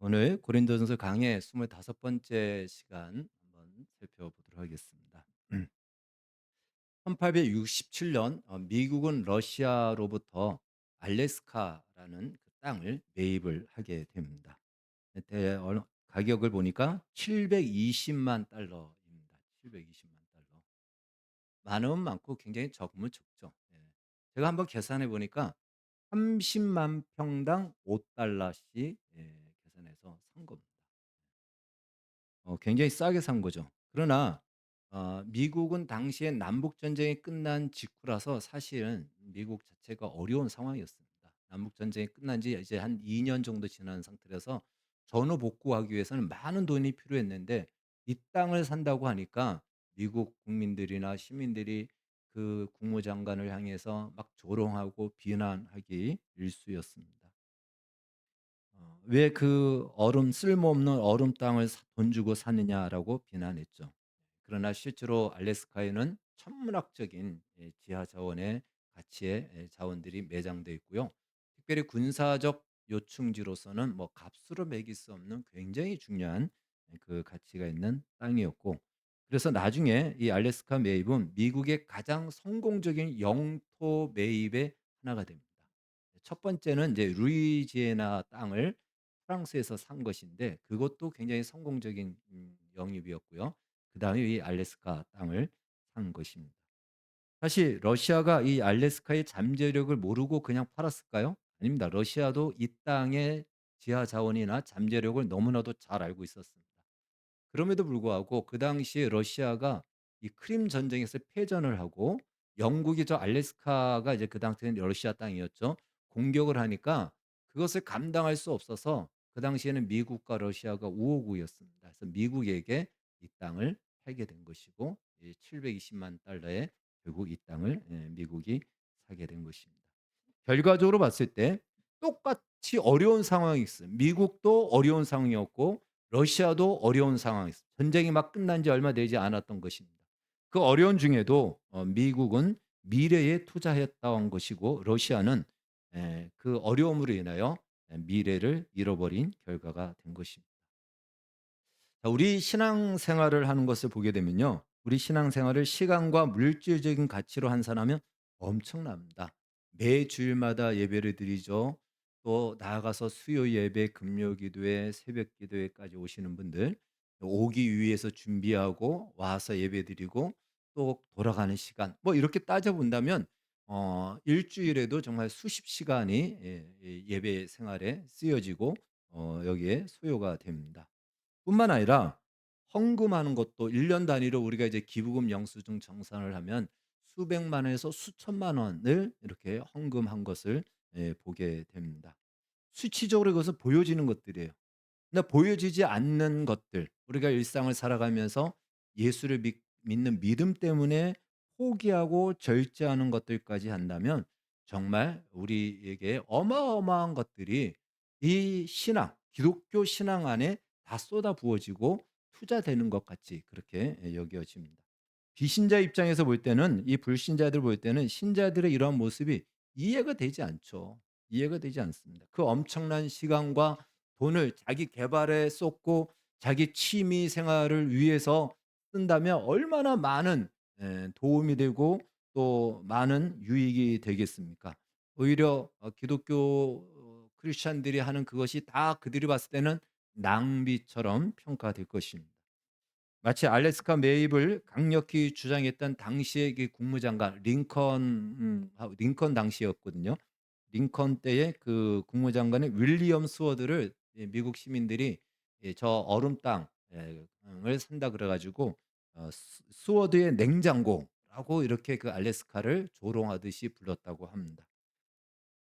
오늘 고린도전서 강의 25번째 시간 한번 살펴보도록 하겠습니다. 1867년 미국은 러시아로부터 알래스카라는 그 땅을 매입을 하게 됩니다. 가격을 보니까 720만 달러입니다. 720만 달러. 많으면 많고 굉장히 적으면 적죠. 예. 제가 한번 계산해 보니까 30만 평당 5달러씩 계산해서 산 겁니다. 굉장히 싸게 산 거죠. 그러나 미국은 당시에 남북 전쟁이 끝난 직후라서 사실은 미국 자체가 어려운 상황이었습니다. 남북 전쟁이 끝난 지 이제 한 2년 정도 지난 상태라서 전후 복구하기 위해서는 많은 돈이 필요했는데 이 땅을 산다고 하니까 미국 국민들이나 시민들이 그 국무장관을 향해서 막 조롱하고 비난하기 일쑤였습니다. "왜 그 쓸모없는 얼음 땅을 돈 주고 사느냐."라고 비난했죠. 그러나 실제로 알래스카에는 천문학적인 지하 자원의 가치의 자원들이 매장되어 있고요. 특별히 군사적 요충지로서는 뭐 값으로 매길 수 없는 굉장히 중요한 그 가치가 있는 땅이었고, 그래서 나중에 이 알래스카 매입은 미국의 가장 성공적인 영토 매입의 하나가 됩니다. 첫 번째는 이제 루이지애나 땅을 프랑스에서 산 것인데 그것도 굉장히 성공적인 영입이었고요. 그다음에 이 알래스카 땅을 산 것입니다. 사실 러시아가 이 알래스카의 잠재력을 모르고 그냥 팔았을까요? 아닙니다. 러시아도 이 땅의 지하 자원이나 잠재력을 너무나도 잘 알고 있었습니다. 그럼에도 불구하고 그 당시에 러시아가 이 크림 전쟁에서 패전을 하고 영국이 저 알래스카가 이제 그 당시에는 러시아 땅이었죠. 공격을 하니까 그것을 감당할 수 없어서 그 당시에는 미국과 러시아가 우호국이었습니다. 그래서 미국에게 이 땅을 팔게 된 것이고, 720만 달러에 결국 이 땅을 미국이 사게 된 것입니다. 결과적으로 봤을 때 똑같이 어려운 상황이 있어요. 미국도 어려운 상황이었고 러시아도 어려운 상황이었어요. 전쟁이 막 끝난 지 얼마 되지 않았던 것입니다. 그 어려운 중에도 미국은 미래에 투자했던 것이고 러시아는 그 어려움으로 인하여 미래를 잃어버린 결과가 된 것입니다. 자, 우리 신앙생활을 하는 것을 보게 되면요. 우리 신앙생활을 시간과 물질적인 가치로 환산하면 엄청납니다. 매 주일마다 예배를 드리죠. 또 나아가서 수요 예배, 금요 기도회, 새벽 기도회까지 오시는 분들, 오기 위해서 준비하고 와서 예배 드리고 또 돌아가는 시간, 뭐 이렇게 따져 본다면 일주일에도 정말 수십 시간이 예배 생활에 쓰여지고 여기에 소요가 됩니다. 뿐만 아니라 헌금하는 것도 1년 단위로 우리가 이제 기부금 영수증 정산을 하면 수백만 원에서 수천만 원을 이렇게 헌금한 것을 보게 됩니다. 수치적으로 그것은 보여지는 것들이에요. 근데 보여지지 않는 것들, 우리가 일상을 살아가면서 예수를 믿는 믿음 때문에 포기하고 절제하는 것들까지 한다면 정말 우리에게 어마어마한 것들이 이 신앙, 기독교 신앙 안에 다 쏟아 부어지고 투자되는 것 같이 그렇게 여겨집니다. 비신자 입장에서 볼 때는, 이 불신자들 볼 때는 신자들의 이러한 모습이 이해가 되지 않죠. 이해가 되지 않습니다. 그 엄청난 시간과 돈을 자기 개발에 쏟고 자기 취미 생활을 위해서 쓴다면 얼마나 많은 도움이 되고 또 많은 유익이 되겠습니까? 오히려 기독교 크리스찬들이 하는 그것이 다 그들이 봤을 때는 낭비처럼 평가될 것입니다. 마치 알래스카 매입을 강력히 주장했던 당시의 그 국무장관 링컨 당시였거든요. 링컨 때의 그 국무장관의 윌리엄 스워드를 미국 시민들이 저 얼음 땅 을 산다 그래 가지고 스워드의 냉장고라고 이렇게 그 알래스카를 조롱하듯이 불렀다고 합니다.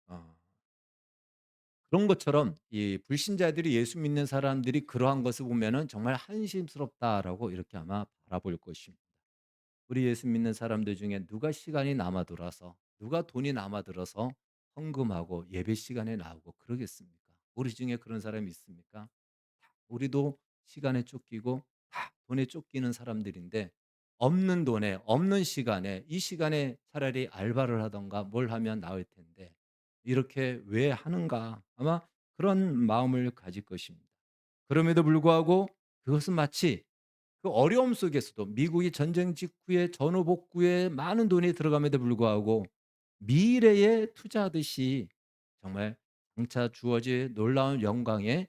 어. 그런 것처럼 이 불신자들이 예수 믿는 사람들이 그러한 것을 보면은 정말 '한심스럽다.'라고 이렇게 아마 바라볼 것입니다. 우리 예수 믿는 사람들 중에 누가 시간이 남아 돌아서, 누가 돈이 남아 들어서 헌금하고 예배 시간에 나오고 그러겠습니까? 우리 중에 그런 사람이 있습니까? 우리도 시간에 쫓기고 다 돈에 쫓기는 사람들인데 없는 돈에 없는 시간에 이 시간에 차라리 알바를 하던가 뭘 하면 나을 텐데 이렇게 왜 하는가? 아마 그런 마음을 가질 것입니다. 그럼에도 불구하고 그것은 마치 그 어려움 속에서도 미국이 전쟁 직후에 전후복구에 많은 돈이 들어감에도 불구하고 미래에 투자하듯이 정말 장차 주어질 놀라운 영광에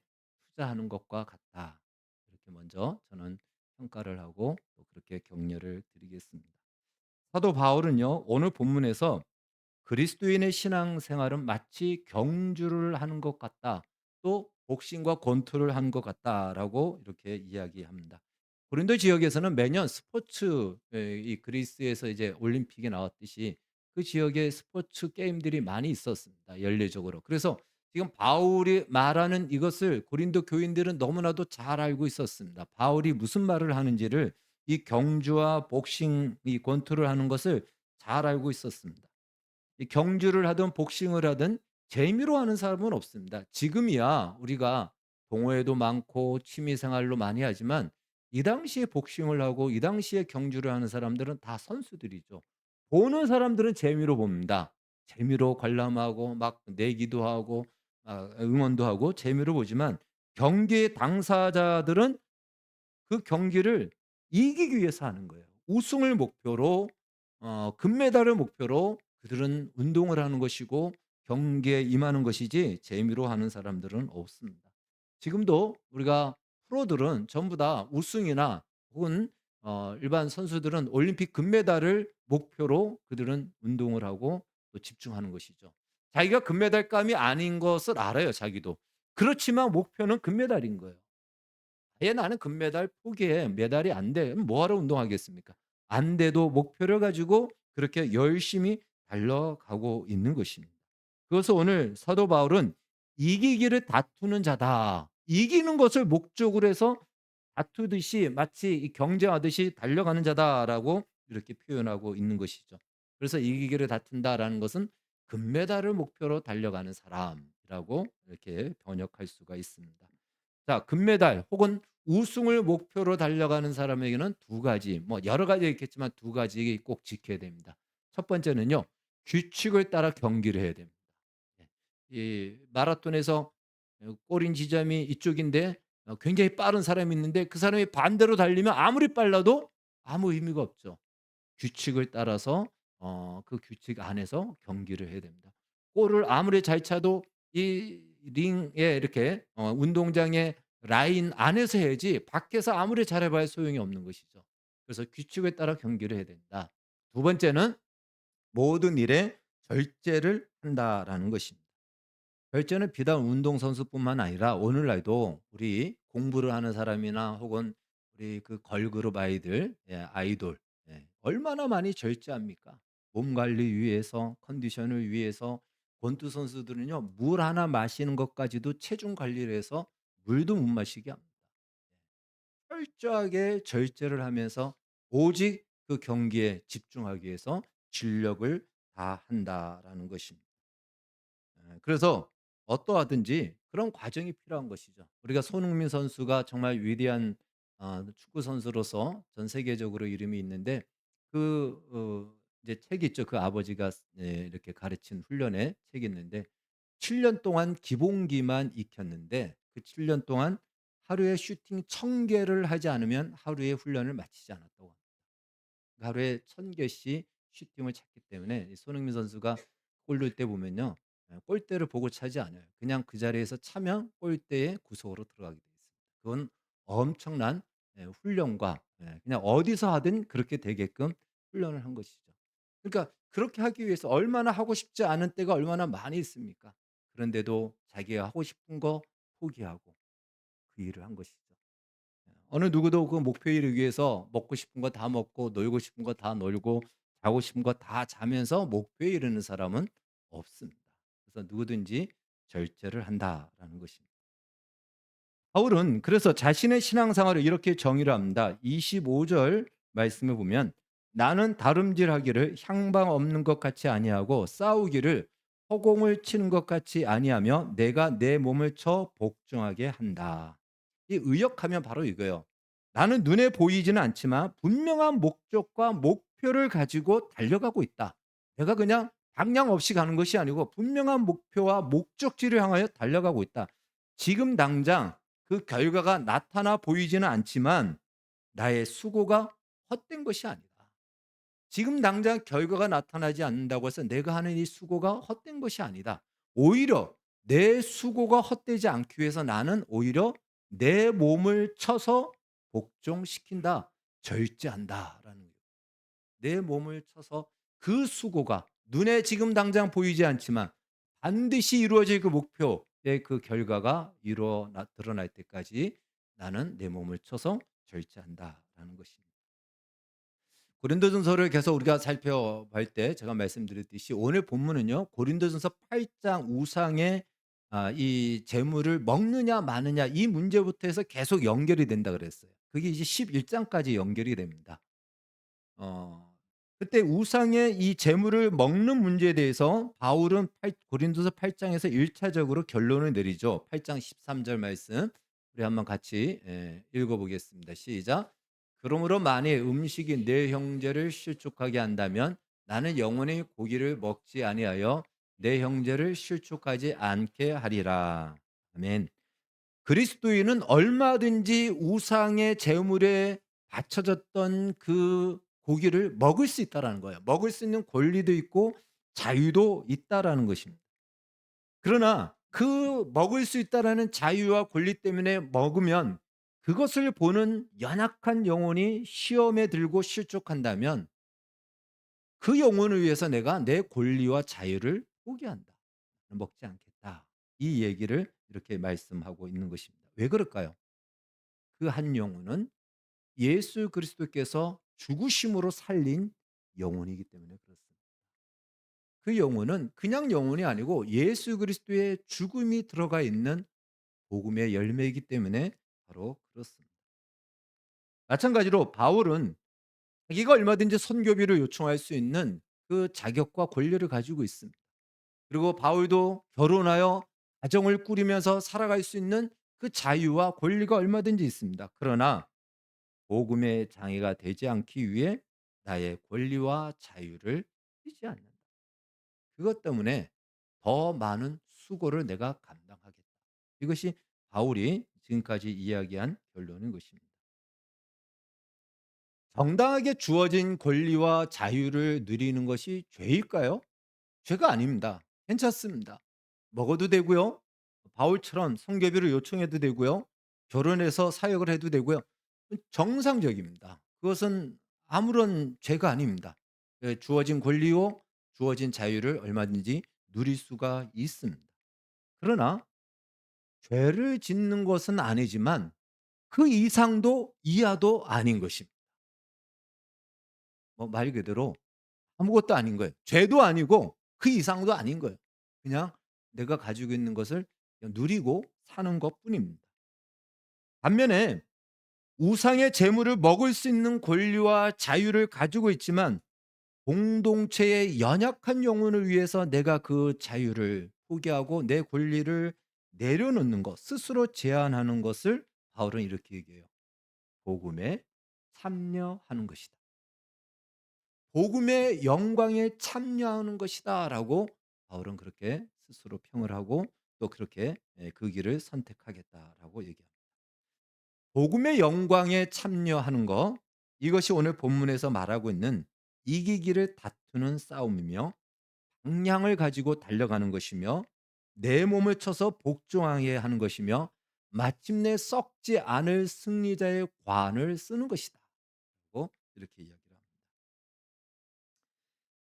투자하는 것과 같다. 이렇게 먼저 저는 평가를 하고 또 그렇게 격려를 드리겠습니다. 사도 바울은요, 오늘 본문에서 그리스도인의 신앙생활은 마치 경주를 하는 것 같다. 또 복싱과 권투를 하는 것 같다라고 이렇게 이야기합니다. 고린도 지역에서는 매년 스포츠 이 그리스에서 이제 올림픽이 나왔듯이 그 지역에 스포츠 게임들이 많이 있었습니다. 연례적으로. 그래서 지금 바울이 말하는 이것을 고린도 교인들은 너무나도 잘 알고 있었습니다. 바울이 무슨 말을 하는지를 이 경주와 복싱 이 권투를 하는 것을 잘 알고 있었습니다. 이 경주를 하든 복싱을 하든 재미로 하는 사람은 없습니다. 지금이야 우리가 동호회도 많고 취미 생활로 많이 하지만 이 당시에 복싱을 하고 이 당시에 경주를 하는 사람들은 다 선수들이죠. 보는 사람들은 재미로 봅니다. 재미로 관람하고 막 내기도 하고 응원도 하고 재미로 보지만 경기의 당사자들은 그 경기를 이기기 위해서 하는 거예요. 우승을 목표로 금메달을 목표로 그들은 운동을 하는 것이고 경기에 임하는 것이지 재미로 하는 사람들은 없습니다. 지금도 우리가 프로들은 전부 다 우승이나 혹은 일반 선수들은 올림픽 금메달을 목표로 그들은 운동을 하고 또 집중하는 것이죠. 자기가 금메달감이 아닌 것을 알아요, 자기도. 그렇지만 목표는 금메달인 거예요. "아예 나는 금메달 포기해. 메달이 안 돼." 그럼 뭐하러 운동하겠습니까? 안 돼도 목표를 가지고 그렇게 열심히 달려가고 있는 것입니다. 그래서 오늘 사도 바울은 "이기기를 다투는 자다." 이기는 것을 목적으로 해서 다투듯이 마치 이 경쟁하듯이 달려가는 자다라고 이렇게 표현하고 있는 것이죠. 그래서 "이기기를 다툰다."라는 것은 금메달을 목표로 달려가는 사람이라고 이렇게 번역할 수가 있습니다. 자, 금메달 혹은 우승을 목표로 달려가는 사람에게는 두 가지, 뭐 여러 가지 있겠지만 두 가지 꼭 지켜야 됩니다. 첫 번째는요, 규칙을 따라 경기를 해야 됩니다. 예. 이 마라톤에서 골인 지점이 이쪽인데 굉장히 빠른 사람이 있는데 그 사람이 반대로 달리면 아무리 빨라도 아무 의미가 없죠. 규칙을 따라서 그 규칙 안에서 경기를 해야 됩니다. 골을 아무리 잘 차도 이 링에 이렇게 운동장의 라인 안에서 해야지 밖에서 아무리 잘해 봐야 소용이 없는 것이죠. 그래서 규칙에 따라 경기를 해야 된다. 두 번째는 모든 일에 절제를 한다라는 것입니다. 절제는 비단 운동선수뿐만 아니라 오늘날도 우리 공부를 하는 사람이나 혹은 우리 그 걸그룹 아이들, 아이돌, 얼마나 많이 절제합니까? 몸 관리 위해서, 컨디션을 위해서 권투 선수들은요, 물 하나 마시는 것까지도 체중 관리를 해서 물도 못 마시게 합니다. 철저하게 절제를 하면서 오직 그 경기에 집중하기 위해서 진력을 다한다라는 것입니다. 그래서 어떠하든지 그런 과정이 필요한 것이죠. 우리가 손흥민 선수가 정말 위대한 축구 선수로서 전 세계적으로 이름이 있는데 그 이제 책이 있죠. 그 아버지가 이렇게 가르친 훈련의 책이 있는데 7년 동안 기본기만 익혔는데 그 7년 동안 하루에 슈팅 1,000개를 하지 않으면 하루의 훈련을 마치지 않았다고 합니다. 하루에 1,000개씩 슈팅을 찼기 때문에 이 손흥민 선수가 골 넣을 때 보면요. 골대를 보고 차지 않아요. 그냥 그 자리에서 차면 골대의 구석으로 들어가게 돼 있습니다. 그건 엄청난 훈련과 그냥 어디서 하든 그렇게 되게끔 훈련을 한 것이죠. 그러니까 그렇게 하기 위해서 얼마나 하고 싶지 않은 때가 얼마나 많이 있습니까? 그런데도 자기가 하고 싶은 거 포기하고 그 일을 한 것이죠. 어느 누구도 그 목표에 이르기 위해서 먹고 싶은 거 다 먹고 놀고 싶은 거 다 놀고 자고 싶은 거 다 자면서 목표에 이르는 사람은 없습니다. 그래서 누구든지 절제를 한다라는 것입니다. 바울은 그래서 자신의 신앙생활을 이렇게 정의를 합니다. 25절 말씀을 보면 나는 다름질하기를 향방 없는 것 같이 아니하고 싸우기를 허공을 치는 것 같이 아니하며 내가 내 몸을 쳐 복종하게 한다. 이 의역하면 바로 이거예요. 나는 눈에 보이지는 않지만 분명한 목적과 목표를 가지고 달려가고 있다. 내가 그냥 방향 없이 가는 것이 아니고 분명한 목표와 목적지를 향하여 달려가고 있다. 지금 당장 그 결과가 나타나 보이지는 않지만 나의 수고가 헛된 것이 아니다. 지금 당장 결과가 나타나지 않는다고 해서 내가 하는 이 수고가 헛된 것이 아니다. 오히려 내 수고가 헛되지 않기 위해서 나는 오히려 내 몸을 쳐서 복종시킨다. 절제한다라는 거예요. 내 몸을 쳐서 그 수고가 눈에 지금 당장 보이지 않지만 반드시 이루어질 그 목표의 그 결과가 드러날 때까지 나는 내 몸을 쳐서 절제한다라는 것입니다. 고린도전서를 계속 우리가 살펴볼 때 제가 말씀드렸듯이 오늘 본문은요. 고린도전서 8장 우상의 이 재물을 먹느냐 마느냐 이 문제부터 해서 계속 연결이 된다 그랬어요. 그게 이제 11 장까지 연결이 됩니다. 어 그때 우상의 이 재물을 먹는 문제에 대해서 바울은 고린도서 8 장에서 1 차적으로 결론을 내리죠. 8장 13절 말씀 우리 한번 같이 읽어 보겠습니다. 시작. "그러므로 만일 음식이 내 형제를 실족하게 한다면 나는 영원히 고기를 먹지 아니하여 내 형제를 실족하지 않게 하리라." 아멘. 그리스도인은 얼마든지 우상의 제물에 바쳐졌던 그 고기를 먹을 수 있다라는 거예요. 먹을 수 있는 권리도 있고 자유도 있다라는 것입니다. 그러나 그 먹을 수 있다라는 자유와 권리 때문에 먹으면 그것을 보는 연약한 영혼이 시험에 들고 실족한다면 그 영혼을 위해서 내가 내 권리와 자유를 포기한다. 먹지 않겠다. 이 얘기를 이렇게 말씀하고 있는 것입니다. 왜 그럴까요? 그 한 영혼은 예수 그리스도께서 죽으심으로 살린 영혼이기 때문에 그렇습니다. 그 영혼은 그냥 영혼이 아니고 예수 그리스도의 죽음이 들어가 있는 복음의 열매이기 때문에 바로 그렇습니다. 마찬가지로 바울은 자기가 얼마든지 선교비를 요청할 수 있는 그 자격과 권리를 가지고 있습니다. 그리고 바울도 결혼하여 가정을 꾸리면서 살아갈 수 있는 그 자유와 권리가 얼마든지 있습니다. 그러나 복음의 장애가 되지 않기 위해 나의 권리와 자유를 뛰지 않는다. 그것 때문에 더 많은 수고를 내가 감당하겠다. 이것이 바울이 지금까지 이야기한 결론인 것입니다. 정당하게 주어진 권리와 자유를 누리는 것이 죄일까요? 죄가 아닙니다. 괜찮습니다. 먹어도 되고요. 바울처럼 성교비를 요청해도 되고요. 결혼해서 사역을 해도 되고요. 정상적입니다. 그것은 아무런 죄가 아닙니다. 주어진 권리요, 주어진 자유를 얼마든지 누릴 수가 있습니다. 그러나 죄를 짓는 것은 아니지만 그 이상도 이하도 아닌 것입니다. 말 그대로 아무것도 아닌 거예요. 죄도 아니고 그 이상도 아닌 거예요. 그냥 내가 가지고 있는 것을 그냥 누리고 사는 것뿐입니다. 반면에 우상의 재물을 먹을 수 있는 권리와 자유를 가지고 있지만 공동체의 연약한 영혼을 위해서 내가 그 자유를 포기하고 내 권리를 내려놓는 것, 스스로 제한하는 것을 바울은 이렇게 얘기해요. 복음에 참여하는 것이다. 복음의 영광에 참여하는 것이다라고 바울은 그렇게 스스로 평을 하고 또 그렇게 그 길을 선택하겠다라고 얘기합니다. 복음의 영광에 참여하는 것 이것이 오늘 본문에서 말하고 있는 이기기를 다투는 싸움이며 방향을 가지고 달려가는 것이며 내 몸을 쳐서 복종하게 하는 것이며 마침내 썩지 않을 승리자의 관을 쓰는 것이다. 고 이렇게 이야기를 합니다.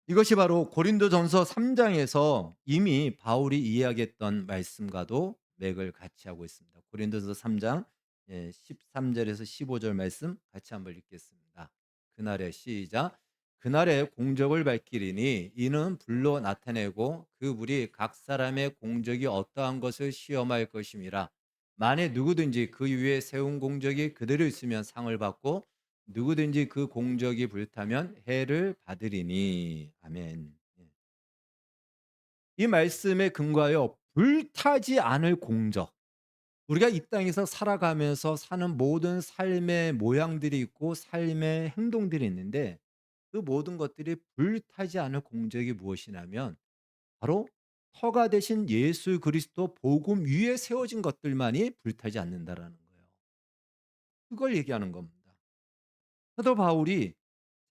이것이 바로 고린도전서 3 장에서 이미 바울이 이야기했던 말씀과도 맥을 같이 하고 있습니다. 고린도전서 3장 13 절에서 15절 말씀 같이 한번 읽겠습니다. 그날에 시작. 그날에 공적을 밝히리니 이는 불로 나타내고 그 불이 각 사람의 공적이 어떠한 것을 시험할 것임이라. 만일 누구든지 그 위에 세운 공적이 그대로 있으면 상을 받고 누구든지 그 공적이 불타면 해를 받으리니. 아멘. 예. 이 말씀에 근거하여 불타지 않을 공적. 우리가 이 땅에서 살아가면서 사는 모든 삶의 모양들이 있고 삶의 행동들이 있는데 그 모든 것들이 불타지 않을 공적이 무엇이냐면 바로 터가 되신 예수 그리스도 복음 위에 세워진 것들만이 불타지 않는다라는 거예요. 그걸 얘기하는 겁니다. 사도 바울이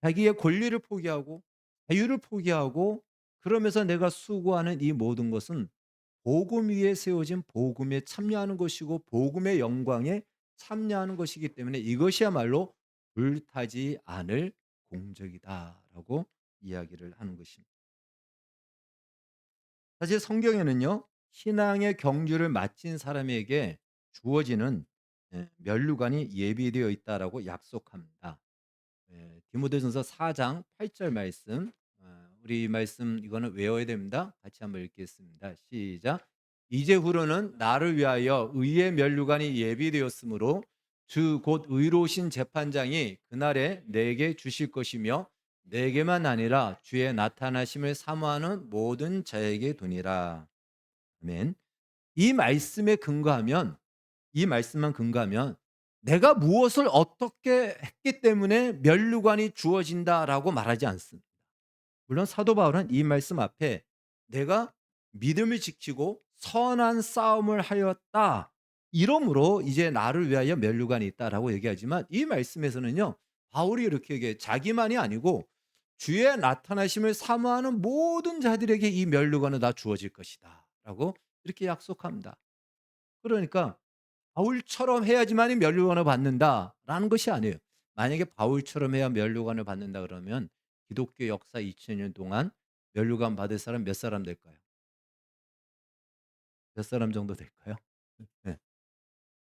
자기의 권리를 포기하고 자유를 포기하고 그러면서 내가 수고하는 이 모든 것은 복음 위에 세워진 복음에 참여하는 것이고 복음의 영광에 참여하는 것이기 때문에 이것이야말로 불타지 않을 공적이다라고 이야기를 하는 것입니다. 사실 성경에는요. 신앙의 경주를 마친 사람에게 주어지는 면류관이 예비되어 있다라고 약속합니다. 디모데전서 4장 8절 말씀. 우리 말씀 이거는 외워야 됩니다. 같이 한번 읽겠습니다. 시작. 이제후로는 나를 위하여 의의 면류관이 예비되었으므로 주 곧 의로우신 재판장이 그날에 내게 주실 것이며 내게만 아니라 주의 나타나심을 사모하는 모든 자에게 도니라. 아멘. 이 말씀에 근거하면 이 말씀만 근거하면 내가 무엇을 어떻게 했기 때문에 면류관이 주어진다라고 말하지 않습니다. 물론 사도 바울은 이 말씀 앞에 내가 믿음을 지키고 선한 싸움을 하였다. 이러므로 이제 나를 위하여 면류관이 있다라고 얘기하지만 이 말씀에서는요. 바울이 이렇게 얘기해 자기만이 아니고 주의 나타나심을 사모하는 모든 자들에게 이 면류관은 다 주어질 것이다라고 이렇게 약속합니다. 그러니까 바울처럼 해야지만이 면류관을 받는다라는 것이 아니에요. 만약에 바울처럼 해야 면류관을 받는다 그러면 기독교 역사 2000년 동안 면류관 받을 사람 몇 사람 될까요? 몇 사람 정도 될까요? 네.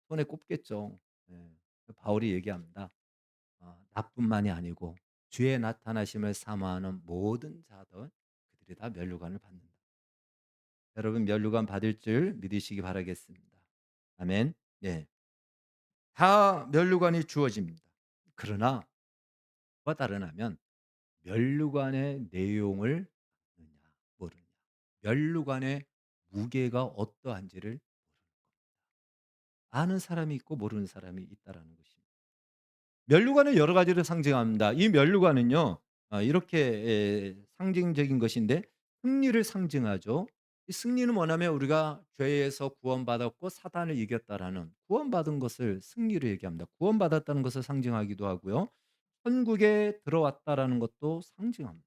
손에 꼽겠죠. 네. 바울이 얘기합니다. 나뿐만이 아니고 주의 나타나심을 사모하는 모든 자들 그들이 다 면류관을 받는다. 여러분 면류관 받을 줄 믿으시기 바라겠습니다. 아멘. 네. 다 면류관이 주어집니다. 그러나 그와 다르다면 면류관의 내용을 아느냐 모르느냐. 면류관의 무게가 어떠한지를 아는 사람이 있고 모르는 사람이 있다라는 것입니다. 면류관은 여러 가지를 상징합니다. 이 면류관은요. 이렇게 상징적인 것인데 승리를 상징하죠. 이 승리는 뭐냐면 우리가 죄에서 구원받았고 사단을 이겼다라는 구원받은 것을 승리로 얘기합니다. 구원받았다는 것을 상징하기도 하고요. 천국에 들어왔다라는 것도 상징합니다.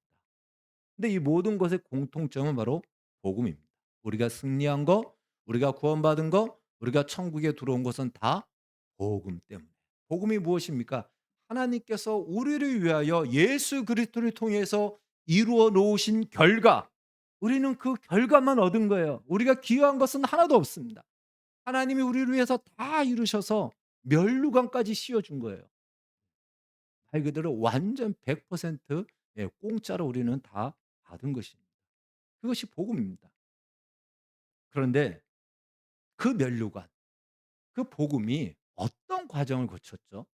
근데 이 모든 것의 공통점은 바로 복음입니다. 우리가 승리한 거, 우리가 구원받은 거, 우리가 천국에 들어온 것은 다 복음 때문에. 복음이 무엇입니까? 하나님께서 우리를 위하여 예수 그리스도를 통해서 이루어 놓으신 결과. 우리는 그 결과만 얻은 거예요. 우리가 기여한 것은 하나도 없습니다. 하나님이 우리를 위해서 다 이루셔서 멸류관까지 씌워 준 거예요. 말 그대로 완전 100% 공짜로 우리는 다 받은 것입니다. 그것이 복음입니다. 그런데 그 면류관, 그 복음이 어떤 과정을 거쳤죠?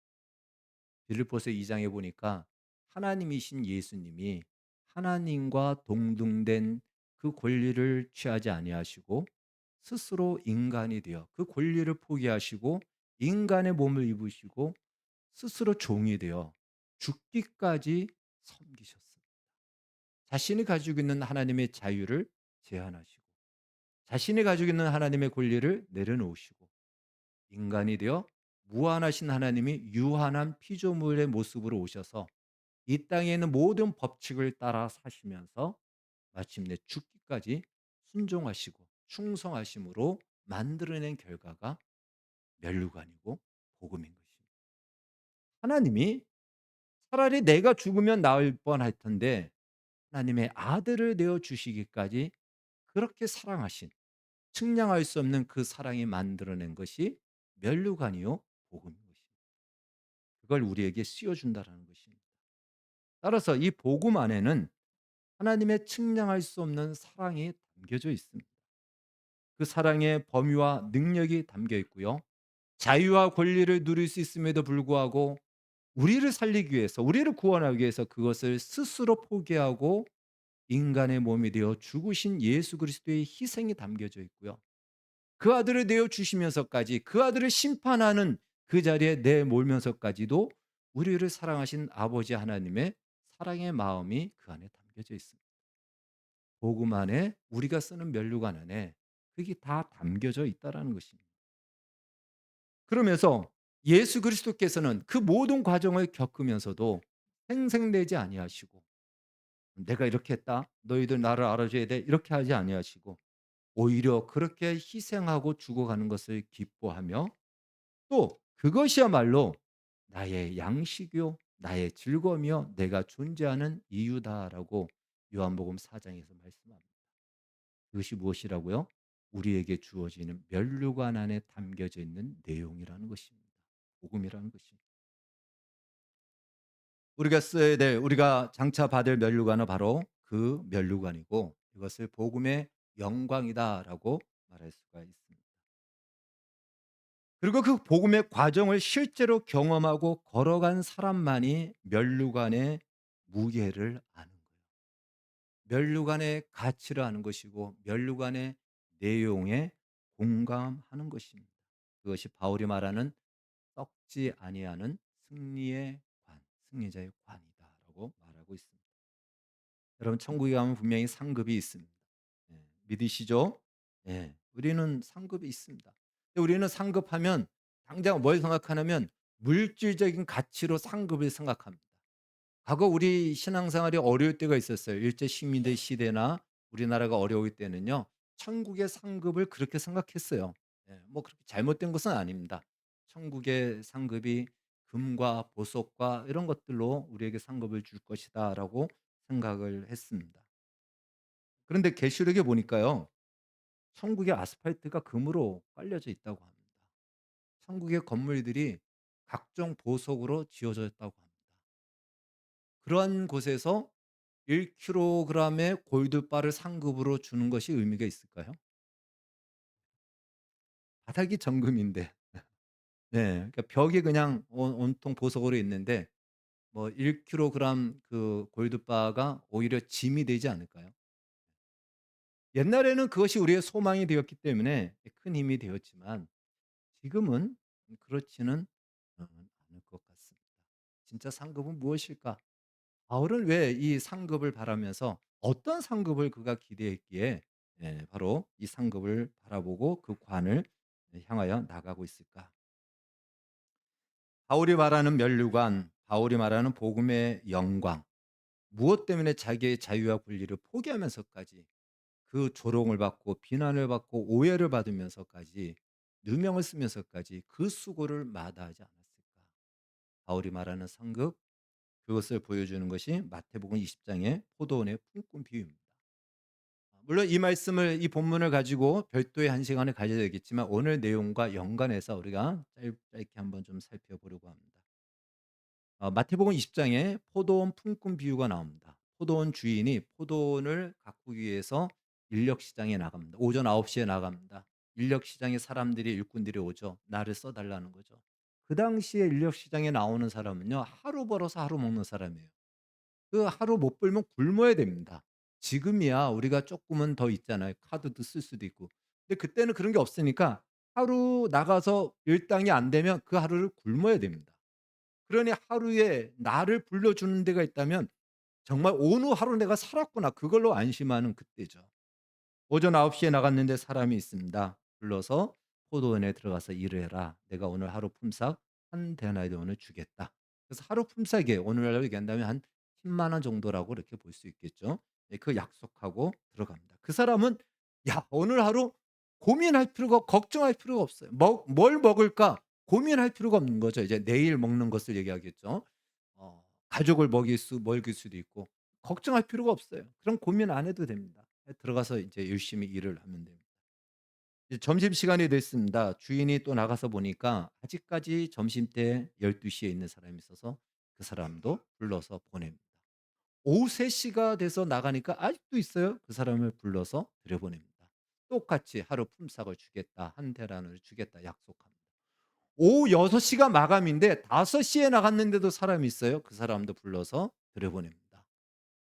빌립보서 2 장에 보니까 하나님이신 예수님이 하나님과 동등된 그 권리를 취하지 아니하시고 스스로 인간이 되어 그 권리를 포기하시고 인간의 몸을 입으시고 스스로 종이 되어 죽기까지 섬기셨습니다. 자신이 가지고 있는 하나님의 자유를 제한하시고 자신이 가지고 있는 하나님의 권리를 내려놓으시고 인간이 되어 무한하신 하나님이 유한한 피조물의 모습으로 오셔서 이 땅에 있는 모든 법칙을 따라 사시면서 마침내 죽기까지 순종하시고 충성하심으로 만들어낸 결과가 면류관이고 복음인 것입니다. 하나님이 차라리 내가 죽으면 나을 뻔할 텐데 하나님의 아들을 내어 주시기까지 그렇게 사랑하신 측량할 수 없는 그 사랑이 만들어낸 것이 면류관이요 복음인 것입니다. 그걸 우리에게 씌워 준다라는 것입니다. 따라서 이 복음 안에는 하나님의 측량할 수 없는 사랑이 담겨져 있습니다. 그 사랑의 범위와 능력이 담겨 있고요. 자유와 권리를 누릴 수 있음에도 불구하고 우리를 살리기 위해서 우리를 구원하기 위해서 그것을 스스로 포기하고 인간의 몸이 되어 죽으신 예수 그리스도의 희생이 담겨져 있고요. 그 아들을 내어 주시면서까지 그 아들을 심판하는 그 자리에 내몰면서까지도 우리를 사랑하신 아버지 하나님의 사랑의 마음이 그 안에 담겨져 있습니다. 복음 안에 우리가 쓰는 면류관 안에 그게 다 담겨져 있다라는 것입니다. 그러면서 예수 그리스도께서는 그 모든 과정을 겪으면서도 생색내지 아니하시고 '내가 이렇게 했다. 너희들 나를 알아줘야 돼.' 이렇게 하지 아니하시고 오히려 그렇게 희생하고 죽어가는 것을 기뻐하며 또 그것이야말로 '나의 양식이요 나의 즐거움이요 내가 존재하는 이유다.'라고 요한복음 4 장에서 말씀합니다. 그것이 무엇이라고요? 우리에게 주어지는 면류관 안에 담겨져 있는 내용이라는 것입니다. 복음이라는 것이. 우리가 써야 될 우리가 장차 받을 면류관은 바로 그 면류관이고 이것을 복음의 영광이다라고 말할 수가 있습니다. 그리고 그 복음의 과정을 실제로 경험하고 걸어간 사람만이 면류관의 무게를 아는 거예요. 면류관의 가치를 아는 것이고 면류관의 내용에 공감하는 것입니다. 그것이 바울이 말하는 썩지 아니하는 승리의 관, 승리자의 관이다라고 말하고 있습니다. 여러분 천국에 가면 분명히 상급이 있습니다. 예, 믿으시죠? 예, 우리는 상급이 있습니다. 근데 우리는 상급하면 당장 뭘 생각하냐면 물질적인 가치로 상급을 생각합니다. 과거 우리 신앙생활이 어려울 때가 있었어요. 일제 식민지 시대나 우리나라가 어려울 때는요. 천국의 상급을 그렇게 생각했어요. 예, 뭐 그렇게 잘못된 것은 아닙니다. 천국의 상급이 금과 보석과 이런 것들로 우리에게 상급을 줄 것이다라고 생각을 했습니다. 그런데 계시록에 보니까요. 천국의 아스팔트가 금으로 깔려져 있다고 합니다. 천국의 건물들이 각종 보석으로 지어져 있다고 합니다. 그러한 곳에서 1kg의 골드바를 상급으로 주는 것이 의미가 있을까요? 바닥이 정금인데. 네. 그러니까 벽이 그냥 온통 보석으로 있는데 뭐 1kg 그 골드바가 오히려 짐이 되지 않을까요? 옛날에는 그것이 우리의 소망이 되었기 때문에 큰 힘이 되었지만 지금은 그렇지는 않을 것 같습니다. 진짜 상급은 무엇일까? 바울은 왜 이 상급을 바라면서 어떤 상급을 그가 기대했기에 바로 이 상급을 바라보고 그 관을 향하여 나가고 있을까? 바울이 말하는 면류관, 바울이 말하는 복음의 영광, 무엇 때문에 자기의 자유와 권리를 포기하면서까지 그 조롱을 받고 비난을 받고 오해를 받으면서까지 누명을 쓰면서까지 그 수고를 마다하지 않았을까? 바울이 말하는 상급, 그것을 보여주는 것이 마태복음 20장의 포도원의 품꾼 비유입니다. 물론 이 말씀을 이 본문을 가지고 별도의 한 시간을 가져야 되겠지만 오늘 내용과 연관해서 우리가 짧게 한번 좀 살펴보려고 합니다. 마태복음 20장에 포도원 품꾼 비유가 나옵니다. 포도원 주인이 포도원을 가꾸기 위해서 인력 시장에 나갑니다. 오전 9시에 나갑니다. 인력 시장에 사람들이 일꾼들이 오죠. 나를 써 달라는 거죠. 그 당시에 인력 시장에 나오는 사람은요. 하루 벌어서 하루 먹는 사람이에요. 그 하루 못 벌면 굶어야 됩니다. 지금이야 우리가 쪼끔은 더 있잖아요. 카드도 쓸 수도 있고. 근데 그때는 그런 게 없으니까 하루 나가서 일당이 안 되면 그 하루를 굶어야 됩니다. 그러니 하루에 나를 불러주는 데가 있다면 정말 '오늘 하루 내가 살았구나.' 그걸로 안심하는 그때죠. 오전 9 시에 나갔는데 사람이 있습니다. 불러서 "포도원에 들어가서 일을 해라. 내가 오늘 하루 품삯 한 데나리온을 주겠다." 그래서 하루 품삯이 오늘날로 얘기한다면 한 10만 원 정도라고 이렇게 볼 수 있겠죠. 예, 그 약속하고 들어갑니다. 그 사람은 야 오늘 하루 고민할 필요가 걱정할 필요가 없어요. 뭘 먹을까 고민할 필요가 없는 거죠. 이제 내일 먹는 것을 얘기하겠죠. 가족을 먹일 수도 있고 걱정할 필요가 없어요. 그럼 고민 안 해도 됩니다. 들어가서 이제 열심히 일을 하면 됩니다. 이제 점심시간이 됐습니다. 주인이 또 나가서 보니까 아직까지 점심때 12 시에 있는 사람이 있어서 그 사람도 불러서 보냅니다. 오후 3 시가 돼서 나가니까 아직도 있어요. 그 사람을 불러서 들여보냅니다. 똑같이 "하루 품삯을 주겠다. 한 데나리온을 주겠다." 약속합니다. 오후 6 시가 마감인데 5 시에 나갔는데도 사람이 있어요. 그 사람도 불러서 들여보냅니다.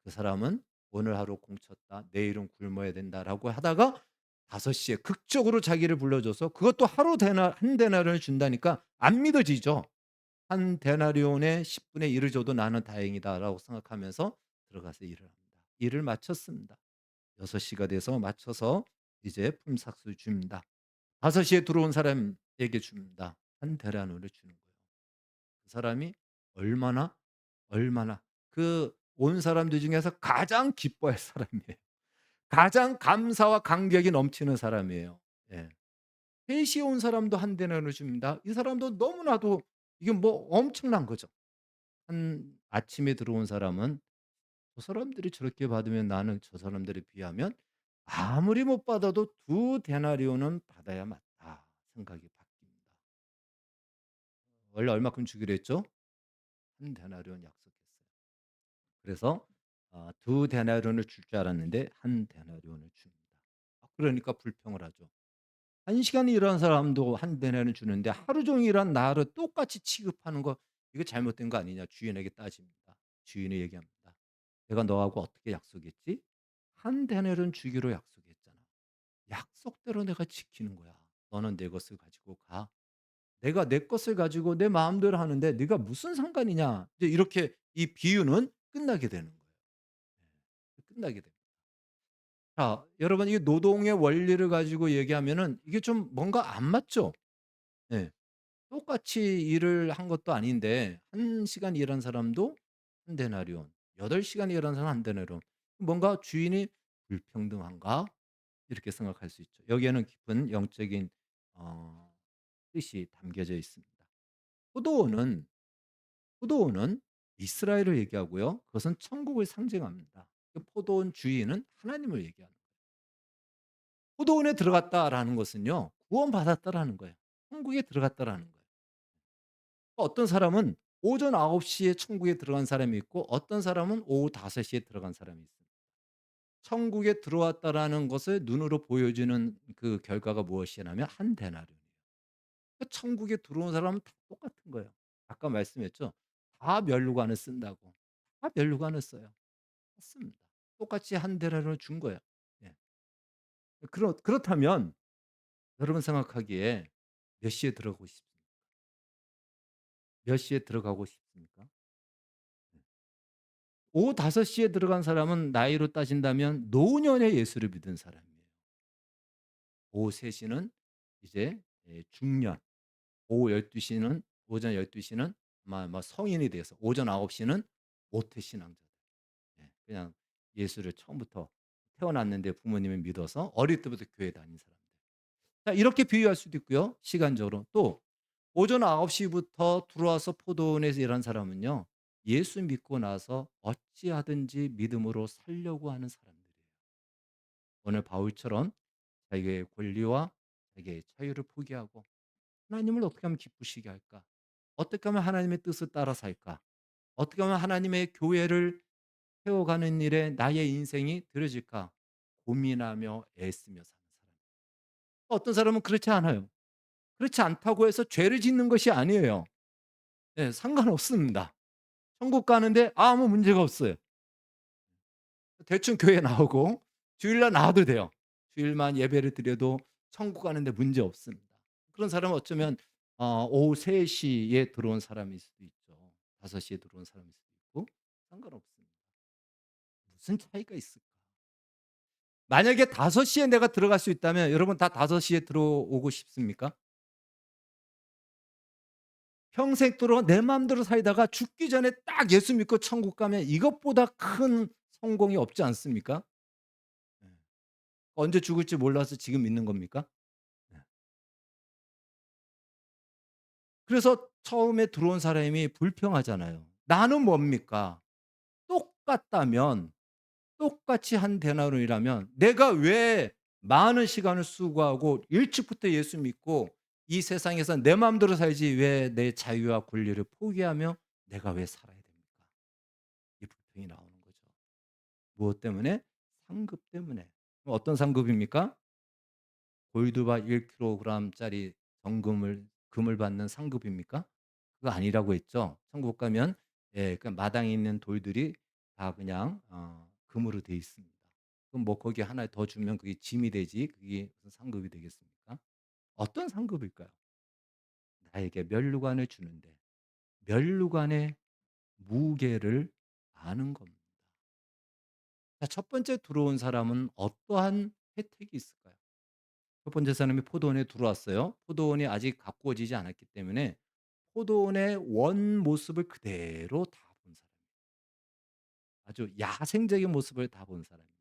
그 사람은 '오늘 하루 공쳤다. 내일은 굶어야 된다.'라고 하다가 5 시에 극적으로 자기를 불러줘서 그것도 하루 한 데나리온을 준다니까 안 믿어지죠. 한 데나리온의 10 분의 1을 줘도 '나는 다행이다.'라고 생각하면서 들어가서 일을 합니다. 일을 마쳤습니다. 6 시가 돼서 맞춰서 이제 품삯을 줍니다. 5 시에 들어온 사람에게 줍니다. 한 데나리온을 주는 거예요. 그 사람이 얼마나, 얼마나 그 온 사람들 중에서 가장 기뻐할 사람이에요. 가장 감사와 감격이 넘치는 사람이에요. 예. 3 시에 온 사람도 한 데나리온을 줍니다. 이 사람도 너무나도 이게 뭐 엄청난 거죠. 한 아침에 들어온 사람은 '저 사람들이 저렇게 받으면 나는 저 사람들에 비하면 아무리 못 받아도 두 데나리온은 받아야 맞다.' 생각이 바뀝니다. 원래 얼마큼 주기로 했죠? 한 데나리온 약속했어요. 그래서 두 데나리온을 줄 줄 알았는데 한 데나리온을 줍니다. 그러니까 불평을 하죠. 1 시간 일한 사람도 한 데나리온 주는데 하루 종일 일한 나를 똑같이 취급하는 거 이거 잘못된 거 아니냐 주인에게 따집니다. 주인이 얘기합니다. "내가 너하고 어떻게 약속했지? 한 데나리온 주기로 약속했잖아. 약속대로 내가 지키는 거야. 너는 내 것을 가지고 가. 내가 내 것을 가지고 내 마음대로 하는데 네가 무슨 상관이냐." 이제 이렇게 이 비유는 끝나게 되는 거예요. 끝나게 됩니다. 자, 여러분 이 노동의 원리를 가지고 얘기하면은 이게 좀 뭔가 안 맞죠? 네. 똑같이 일을 한 것도 아닌데 1 시간 일한 사람도 한 데나리온, 8 시간 일한 사람 한 데나리온. 뭔가 '주인이 불평등한가?' 이렇게 생각할 수 있죠. 여기에는 깊은 영적인 어 뜻이 담겨져 있습니다. 포도원은 포도원은 이스라엘을 얘기하고요. 그것은 천국을 상징합니다. 그 포도원 주인은 하나님을 얘기하는 거예요. 포도원에 들어갔다라는 것은요. 구원받았다라는 거예요. 천국에 들어갔다라는 거예요. 어떤 사람은 오전 9 시에 천국에 들어간 사람이 있고 어떤 사람은 오후 5 시에 들어간 사람이 있습니다. 천국에 들어왔다라는 것을 눈으로 보여주는 그 결과가 무엇이냐면 한 데나리온이에요. 그 천국에 들어온 사람은 다 똑같은 거예요. 아까 말씀했죠. 다 면류관을 쓴다고. 다 면류관을 써요. 맞습니다. 똑같이 한 데나리온을 준 거예요. 예. 그렇다면 여러분 생각하기에 몇 시에 들어가고 싶습니까? 몇 시에 들어가고 싶습니까? 오후 5 시에 들어간 사람은 나이로 따진다면 노년의 예수를 믿은 사람이에요. 오후 3 시는 이제 중년, 오후 12 시는 오전 12 시는 아마 성인이 돼서 오전 9 시는 모태 신앙자들. 예. 그냥 예수를 처음부터 태어났는데 부모님을 믿어서 어릴 때부터 교회 다닌 사람들. 자, 이렇게 비유할 수도 있고요. 시간적으로. 또 오전 9 시부터 들어와서 포도원에서 일한 사람은요. 예수 믿고 나서 어찌하든지 믿음으로 살려고 하는 사람들이에요. 오늘 바울처럼 자기의 권리와 자기의 자유를 포기하고 '하나님을 어떻게 하면 기쁘시게 할까? 어떻게 하면 하나님의 뜻을 따라 살까? 어떻게 하면 하나님의 교회를 세워가는 일에 나의 인생이 들여질까?' 고민하며 애쓰며 사는 사람. 어떤 사람은 그렇지 않아요. 그렇지 않다고 해서 죄를 짓는 것이 아니에요. 예, 상관없습니다. 천국 가는데 아무 문제가 없어요. 대충 교회 나오고 주일날 나와도 돼요. 주일만 예배를 드려도 천국 가는데 문제 없습니다. 그런 사람은 어쩌면 오후 3 시에 들어온 사람일 수도 있죠. 5 시에 들어온 사람일 수도 있고 상관없습니다. 무슨 차이가 있을까? 만약에 5 시에 내가 들어갈 수 있다면 여러분 다 5 시에 들어오고 싶습니까? 평생 동안 내 마음대로 살다가 죽기 전에 딱 예수 믿고 천국 가면 이것보다 큰 성공이 없지 않습니까? 예. 언제 죽을지 몰라서 지금 믿는 겁니까? 예. 그래서 처음에 들어온 사람이 불평하잖아요. 나는 뭡니까? 똑같다면 똑같이 한 데나리온이라면 내가 왜 많은 시간을 수고하고 일찍부터 예수 믿고 이 세상에서 내 마음대로 살지 왜 내 자유와 권리를 포기하며 내가 왜 살아야 됩니까? 이 불평이 나오는 거죠. 무엇 때문에? 상급 때문에. 어떤 상급입니까? 골드바 1kg짜리 금을 받는 상급입니까? 그거 아니라고 했죠. 천국 가면 그 마당에 있는 돌들이 다 그냥 금으로 돼 있습니다. 그럼 뭐 거기에 하나 더 주면 그게 짐이 되지 그게 무슨 상급이 되겠습니까? 어떤 상급일까요? 나에게 면류관을 주는데 면류관의 무게를 아는 겁니다. 자, 첫 번째 들어온 사람은 어떠한 혜택이 있을까요? 첫 번째 사람이 포도원에 들어왔어요. 포도원이 아직 가꾸어지지 않았기 때문에 포도원의 원 모습을 그대로 다 본 사람이에요. 아주 야생적인 모습을 다 본 사람입니다.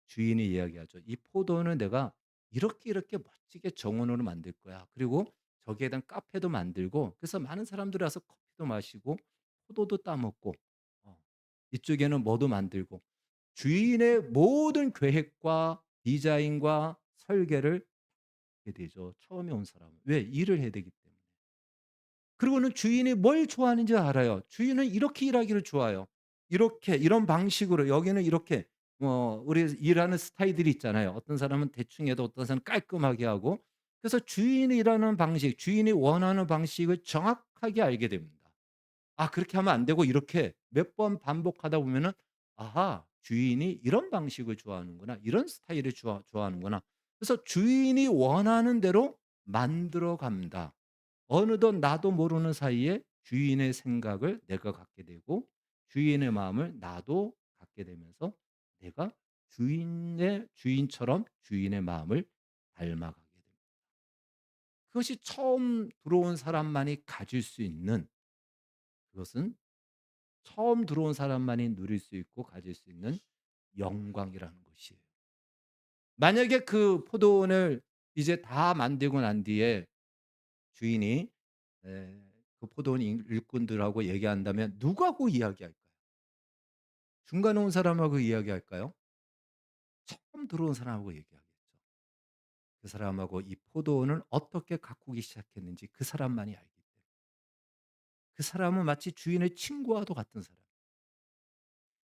주인이 이야기하죠. "이 포도원을 내가 이렇게 이렇게 멋지게 정원으로 만들 거야. 그리고 저기에다 카페도 만들고 그래서 많은 사람들이 와서 커피도 마시고 포도도 따 먹고 이쪽에는 뭐도 만들고." 주인의 모든 계획과 디자인과 설계를 하게 되죠, 처음에 온 사람은. 왜? 일을 해야 되기 때문에. 그리고는 주인이 뭘 좋아하는지 알아요. 주인은 이렇게 일하기를 좋아해요. 이렇게 이런 방식으로 여기는 이렇게 우리 일하는 스타일들이 있잖아요. 어떤 사람은 대충 해도 어떤 사람은 깔끔하게 하고. 그래서 주인이 일하는 방식, 주인이 원하는 방식을 정확하게 알게 됩니다. 아, 그렇게 하면 안 되고 이렇게 몇 번 반복하다 보면은 '아하, 주인이 이런 방식을 좋아하는구나. 이런 스타일을 좋아하는구나.' 그래서 주인이 원하는 대로 만들어 갑니다. 어느덧 나도 모르는 사이에 주인의 생각을 내가 갖게 되고 주인의 마음을 나도 갖게 되면서 내가 주인의 주인처럼 주인의 마음을 닮아가게 됩니다. 그것이 처음 들어온 사람만이 가질 수 있는, 그것은 처음 들어온 사람만이 누릴 수 있고 가질 수 있는 영광이라는 것이에요. 만약에 그 포도원을 이제 다 만들고 난 뒤에 주인이 그 포도원 일꾼들하고 얘기한다면 누구하고 이야기할까요? 중간에 온 사람하고 이야기할까요? 처음 들어온 사람하고 얘기하겠죠. 그 사람하고 이 포도원을 어떻게 가꾸기 시작했는지 그 사람만이 알기 때문에. 그 사람은 마치 주인의 친구와도 같은 사람.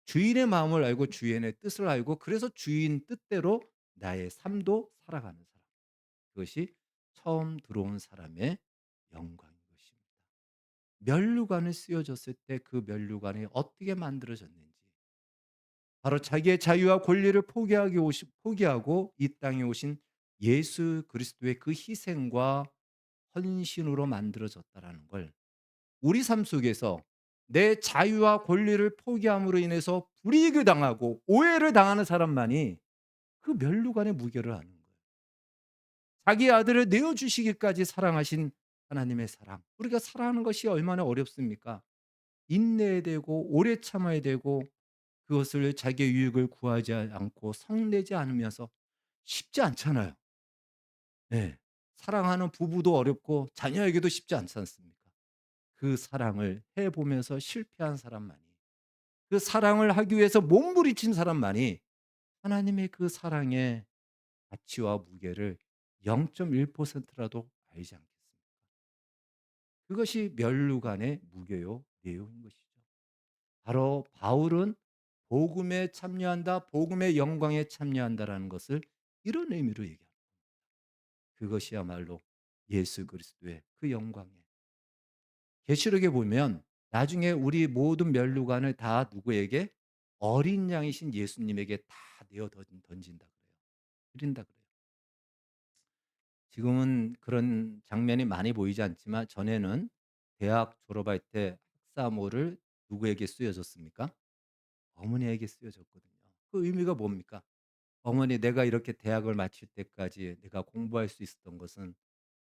주인의 마음을 알고 주인의 뜻을 알고 그래서 주인 뜻대로 나의 삶도 살아가는 사람. 그것이 처음 들어온 사람의 영광인 것입니다. 면류관을 씌워줬을 때 그 면류관이 어떻게 만들어졌는지, 바로 자기의 자유와 권리를 포기하고 이 땅에 오신 예수 그리스도의 그 희생과 헌신으로 만들어졌다라는 걸, 우리 삶 속에서 내 자유와 권리를 포기함으로 인해서 불이익을 당하고 오해를 당하는 사람만이 그 면류관의 무게를 아는 거예요. 자기 아들을 내어 주시기까지 사랑하신 하나님의 사랑. 우리가 사랑하는 것이 얼마나 어렵습니까? 인내해야 되고 오래 참아야 되고 그것을 자기의 유익을 구하지 않고 성내지 않으면서 쉽지 않잖아요. 네. 사랑하는 부부도 어렵고 자녀에게도 쉽지 않지 않습니까? 그 사랑을 해 보면서 실패한 사람만이, 그 사랑을 하기 위해서 몸부림친 사람만이 하나님의 그 사랑의 가치와 무게를 0.1%라도 알지 않겠습니까? 그것이 면류관의 무게요 내용인 것이죠. 바로 바울은 복음에 참여한다, 복음의 영광에 참여한다라는 것을 이런 의미로 얘기합니다. 그것이야말로 예수 그리스도의 그 영광이에요. 계시록에 보면 나중에 우리 모든 면류관을 다 누구에게? 어린 양이신 예수님에게 다 내어 던진다 그래요. 드린다 그래요. 지금은 그런 장면이 많이 보이지 않지만 전에는 대학 졸업할 때 학사모를 누구에게 쓰여졌습니까? 어머니에게 쓰여졌거든요. 그 의미가 뭡니까? 어머니, 내가 이렇게 대학을 마칠 때까지 내가 공부할 수 있었던 것은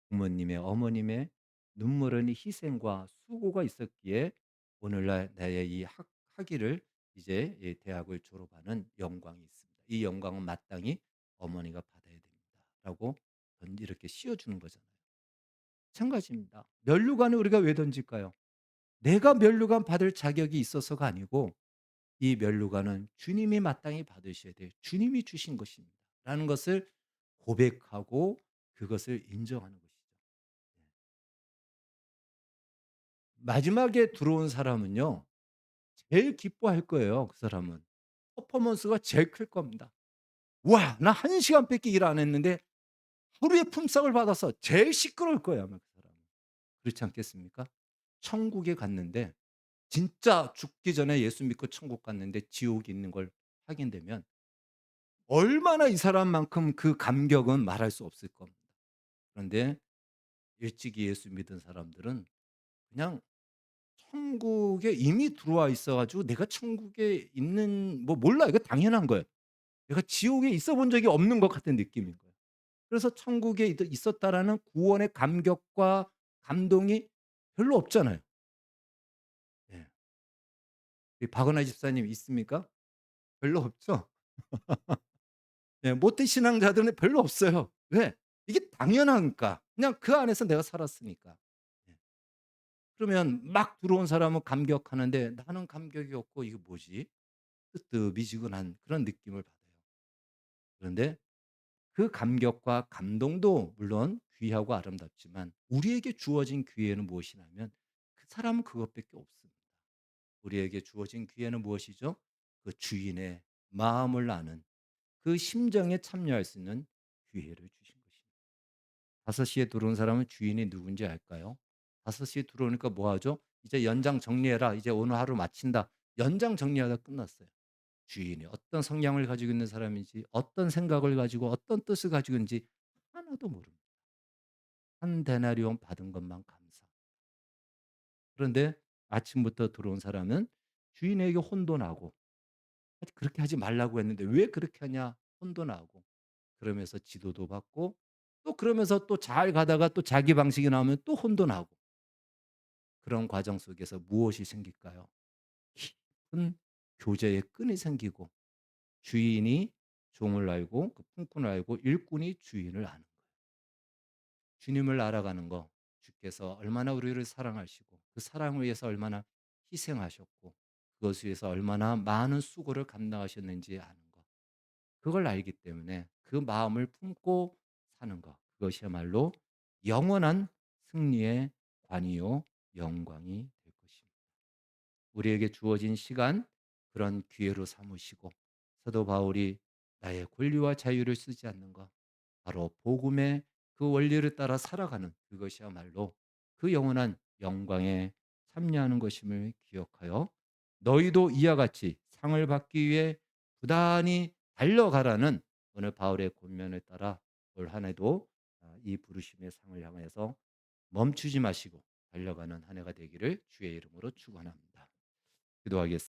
부모님의 어머님의 눈물 흘린 희생과 수고가 있었기에 오늘날 나의 이 학위를 이제 이 대학을 졸업하는 영광이 있습니다. 이 영광은 마땅히 어머니가 받아야 됩니다.'라고 이렇게 씌워주는 거잖아요. 마찬가지입니다. 면류관을 우리가 왜 던질까요? 내가 면류관 받을 자격이 있어서가 아니고 이 면류관은 주님이 마땅히 받으셔야 돼요. 주님이 주신 것입니다. 라는 것을 고백하고 그것을 인정하는 것이죠. 네. 마지막에 들어온 사람은요, 제일 기뻐할 거예요, 그 사람은. 퍼포먼스가 제일 클 겁니다. 와, 나 1시간밖에 일 안 했는데 하루에 품삯을 받아서 제일 시끄러울 거예요, 아마 그 사람은. 그렇지 않겠습니까? 천국에 갔는데 진짜 죽기 전에 예수 믿고 천국 갔는데 지옥이 있는 걸 확인되면 얼마나 이 사람만큼 그 감격은 말할 수 없을 겁니다. 그런데 일찍이 예수 믿은 사람들은 그냥 천국에 이미 들어와 있어 가지고 내가 천국에 있는 뭐 몰라. 이거 당연한 거예요. 내가 지옥에 있어 본 적이 없는 것 같은 느낌인 거예요. 그래서 천국에 있었다라는 구원의 감격과 감동이 별로 없잖아요. 예. 이 박은하 집사님 있습니까? 별로 없죠? 예. 모태 신앙자들은 별로 없어요. 왜? 이게 당연하니까. 그냥 그 안에서 내가 살았으니까. 예. 그러면 막 들어온 사람은 감격하는데 나는 감격이 없고 '이게 뭐지?' 뜨뜻미지근한 그런 느낌을 받아요. 그런데 그 감격과 감동도 물론 귀하고 아름답지만 우리에게 주어진 기회는 무엇이냐면 그 사람은 그것밖에 없습니다. 우리에게 주어진 기회는 무엇이죠? 그 주인의 마음을 아는 그 심정에 참여할 수 있는 기회를 주신 것입니다. 5 시에 들어온 사람은 주인이 누군지 알까요? 5 시에 들어오니까 뭐 하죠? "이제 연장 정리해라. 이제 오늘 하루 마친다." 연장 정리하다 끝났어요. 주인이 어떤 성향을 가지고 있는 사람인지 어떤 생각을 가지고 어떤 뜻을 가지고 있는지 하나도 모릅니다. 한 데나리온 받은 것만 감사. 그런데 아침부터 들어온 사람은 주인에게 혼돈하고 그렇게 하지 말라고 했는데 "왜 그렇게 하냐?" 혼돈하고 그러면서 지도도 받고 또 그러면서 또 잘 가다가 또 자기 방식이 나오면 또 혼돈하고 그런 과정 속에서 무엇이 생길까요? 깊은 교제의 끈이 생기고 주인이 종을 알고 그 품꾼을 알고 일꾼이 주인을 아는 거예요. 주님을 알아가는 거 주께서 얼마나 우리를 사랑하시고 그 사랑을 위해서 얼마나 희생하셨고 그것을 위해서 얼마나 많은 수고를 감당하셨는지 아는 거. 그걸 알기 때문에 그 마음을 품고 사는 것. 그것이야말로 영원한 승리의 관이요 영광이 될 것입니다. 우리에게 주어진 시간 그런 기회로 삼으시고 사도 바울이 나의 권리와 자유를 쓰지 않는 것 바로 복음의 그 원리를 따라 살아가는 그것이야말로 그 영원한 영광에 참여하는 것임을 기억하여 너희도 이와 같이 상을 받기 위해 부단히 달려가라는 오늘 바울의 권면을 따라 올 한 해도 이 부르심의 상을 향해서 멈추지 마시고 달려가는 한 해가 되기를 주의 이름으로 축원합니다. 기도하겠습니다.